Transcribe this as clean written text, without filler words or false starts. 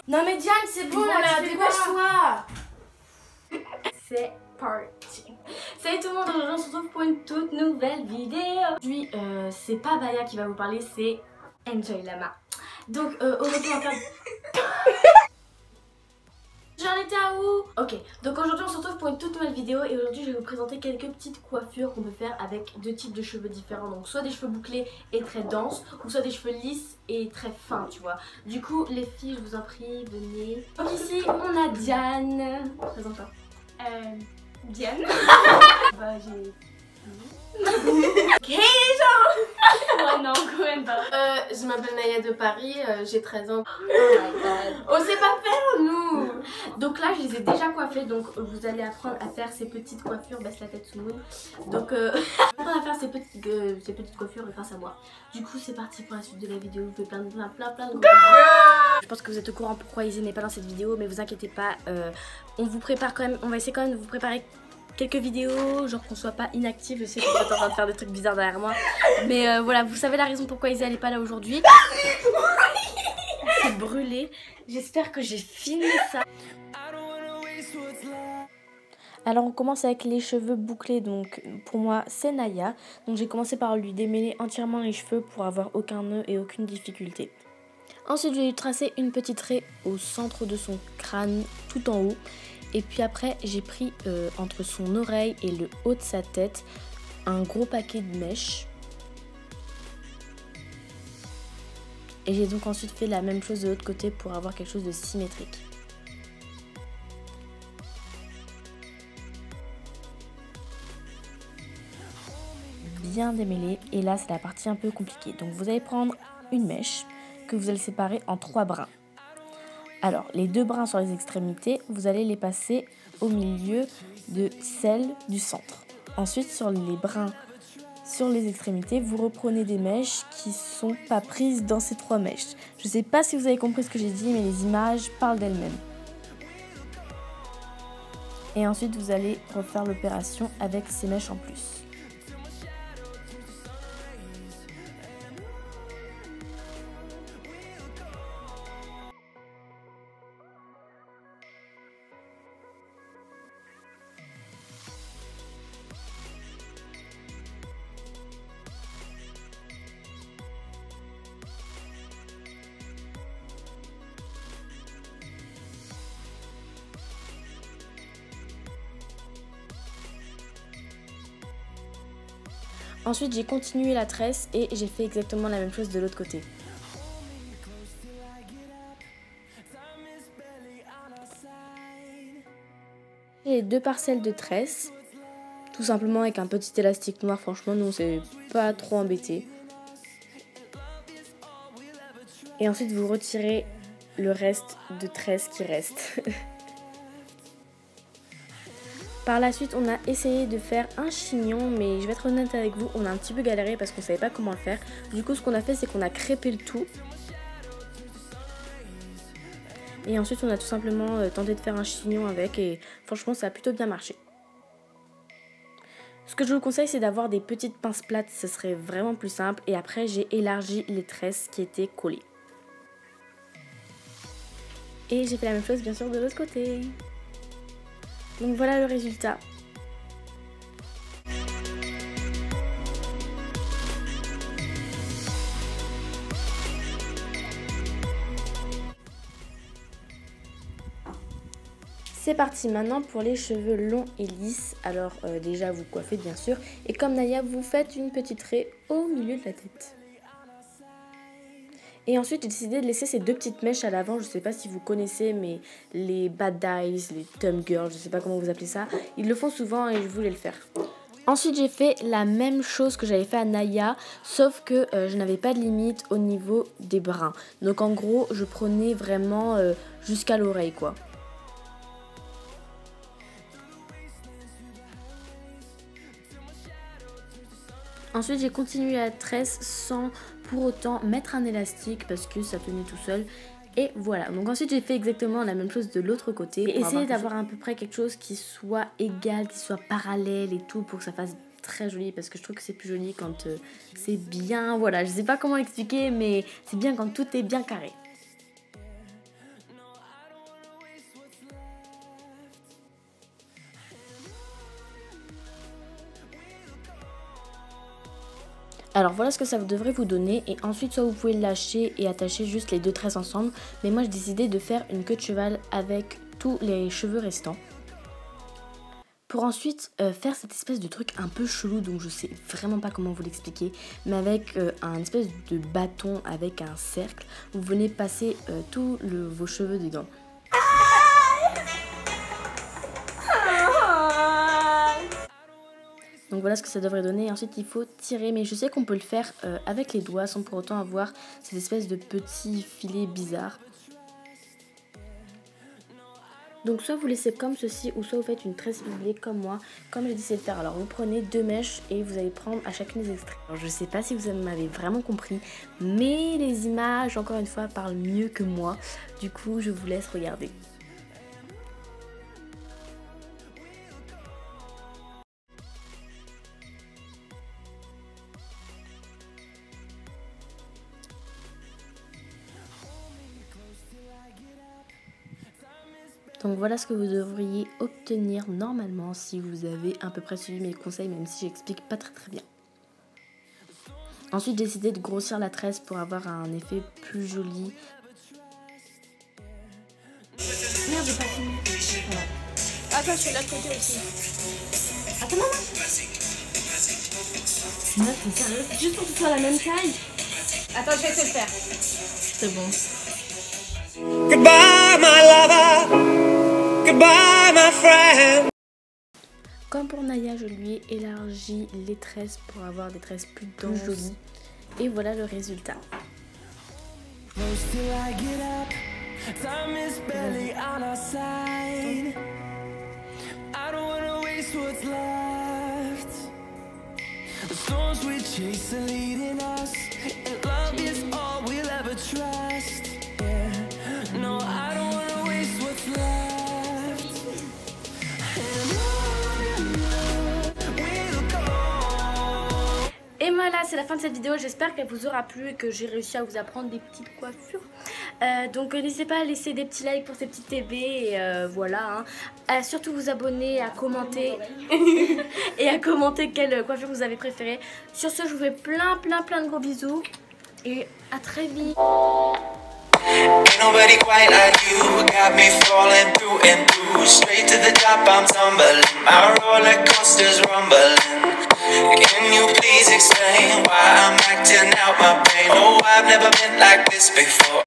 Non mais Diane, c'est bon là, dépêche-toi. C'est parti. Salut tout le monde, aujourd'hui on se retrouve pour une toute nouvelle vidéo. Aujourd'hui, c'est pas Baya qui va vous parler, c'est Enjoy Lama. Donc aujourd'hui on va faire... J'en étais à où? Ok, donc aujourd'hui on se retrouve pour une toute nouvelle vidéo et aujourd'hui je vais vous présenter quelques petites coiffures qu'on peut faire avec deux types de cheveux différents. Donc soit des cheveux bouclés et très denses ou soit des cheveux lisses et très fins, tu vois. Du coup les filles, je vous en prie, venez. Donc ici on a Diane. Présente-toi. Diane. Bah j'ai... Ok les gens. Oh non, quand même pas. Je m'appelle Naya de Paris, j'ai 13 ans. Oh my god. On sait pas faire nous. Donc là je les ai déjà coiffées, donc vous allez apprendre à faire ces petites coiffures, baisse la tête sous moule. Donc apprendre à faire ces petites coiffures grâce à moi. Du coup c'est parti pour la suite de la vidéo, je fais plein de Je pense que vous êtes au courant pourquoi Izzy n'est pas dans cette vidéo, mais vous inquiétez pas, on vous prépare quand même, on va essayer quand même de vous préparer quelques vidéos, genre qu'on soit pas inactive. Je sais que vous êtes en train de faire des trucs bizarres derrière moi, mais voilà, vous savez la raison pourquoi Izzy elle est pas là aujourd'hui. C'est brûlé. J'espère que j'ai filmé ça. Alors on commence avec les cheveux bouclés, donc pour moi c'est Naya. Donc j'ai commencé par lui démêler entièrement les cheveux pour avoir aucun nœud et aucune difficulté. Ensuite je vais lui tracer une petite raie au centre de son crâne tout en haut. Et puis après j'ai pris entre son oreille et le haut de sa tête un gros paquet de mèches. Et j'ai donc ensuite fait la même chose de l'autre côté pour avoir quelque chose de symétrique. Bien démêlé, et là c'est la partie un peu compliquée. Donc vous allez prendre une mèche que vous allez séparer en 3 brins. Alors les 2 brins sur les extrémités, vous allez les passer au milieu de celle du centre. Ensuite sur les brins sur les extrémités, vous reprenez des mèches qui sont pas prises dans ces 3 mèches. Je sais pas si vous avez compris ce que j'ai dit, mais les images parlent d'elles-mêmes. Et ensuite vous allez refaire l'opération avec ces mèches en plus. Ensuite j'ai continué la tresse et j'ai fait exactement la même chose de l'autre côté. J'ai les 2 parcelles de tresse, tout simplement avec un petit élastique noir. Franchement nous on s'est pas trop embêté. Et ensuite vous retirez le reste de tresse qui reste. Par la suite, on a essayé de faire un chignon, mais je vais être honnête avec vous, on a un petit peu galéré parce qu'on savait pas comment le faire. Du coup, ce qu'on a fait, c'est qu'on a crêpé le tout. Et ensuite, on a tout simplement tenté de faire un chignon avec et franchement, ça a plutôt bien marché. Ce que je vous conseille, c'est d'avoir des petites pinces plates, ce serait vraiment plus simple. Et après, j'ai élargi les tresses qui étaient collées. Et j'ai fait la même chose, bien sûr, de l'autre côté. Donc voilà le résultat. C'est parti maintenant pour les cheveux longs et lisses. Alors déjà vous coiffez bien sûr. Et comme Naya, vous faites une petite raie au milieu de la tête. Et ensuite j'ai décidé de laisser ces 2 petites mèches à l'avant. Je sais pas si vous connaissez, mais les bad guys, les Tom girls, je sais pas comment vous appelez ça, ils le font souvent et je voulais le faire. Ensuite j'ai fait la même chose que j'avais fait à Naya, sauf que je n'avais pas de limite au niveau des brins. Donc en gros je prenais vraiment jusqu'à l'oreille quoi. Ensuite j'ai continué la tresse sans pour autant mettre un élastique parce que ça tenait tout seul. Et voilà, donc ensuite j'ai fait exactement la même chose de l'autre côté. Et essayer d'avoir à peu près quelque chose qui soit égal, qui soit parallèle et tout pour que ça fasse très joli parce que je trouve que c'est plus joli quand c'est bien, voilà, je sais pas comment expliquer, mais c'est bien quand tout est bien carré. Alors voilà ce que ça devrait vous donner et ensuite soit vous pouvez le lâcher et attacher juste les deux tresses ensemble. Mais moi j'ai décidé de faire une queue de cheval avec tous les cheveux restants. Pour ensuite faire cette espèce de truc un peu chelou, donc je sais vraiment pas comment vous l'expliquer. Mais avec un espèce de bâton avec un cercle, vous venez passer tous vos cheveux dedans. Donc voilà ce que ça devrait donner. Ensuite il faut tirer, mais je sais qu'on peut le faire avec les doigts sans pour autant avoir cette espèce de petit filet bizarre. Donc soit vous laissez comme ceci ou soit vous faites une tresse fibrée comme moi, comme j'ai décidé de faire. Alors vous prenez 2 mèches et vous allez prendre à chacune des extraits. Alors je sais pas si vous m'avez vraiment compris, mais les images encore une fois parlent mieux que moi. Du coup je vous laisse regarder. Donc voilà ce que vous devriez obtenir normalement si vous avez à peu près suivi mes conseils, même si j'explique pas très bien. Ensuite j'ai décidé de grossir la tresse pour avoir un effet plus joli. Merde, j'ai pas fini. Voilà. Attends, je suis de l'autre côté aussi. Attends, maman. Meuf, t'es sérieuse? Juste pour que ce soit la même taille? Attends, je vais te le faire. C'est bon. Goodbye, my lover. Goodbye, my friend. Comme pour Naya, je lui ai élargi les tresses pour avoir des tresses plus jolies. Et voilà le résultat. Et voilà, c'est la fin de cette vidéo. J'espère qu'elle vous aura plu et que j'ai réussi à vous apprendre des petites coiffures. Donc n'hésitez pas à laisser des petits likes pour ces petits TV et voilà. À surtout vous abonner, à commenter et à commenter quelle coiffure vous avez préférée. Sur ce, je vous fais plein de gros bisous et à très vite. Ain't nobody quite like you. Got me falling through and through. Straight to the top, I'm tumbling. My roller coaster's rumbling. Can you please explain why I'm acting out my pain? No, I've never been like this before.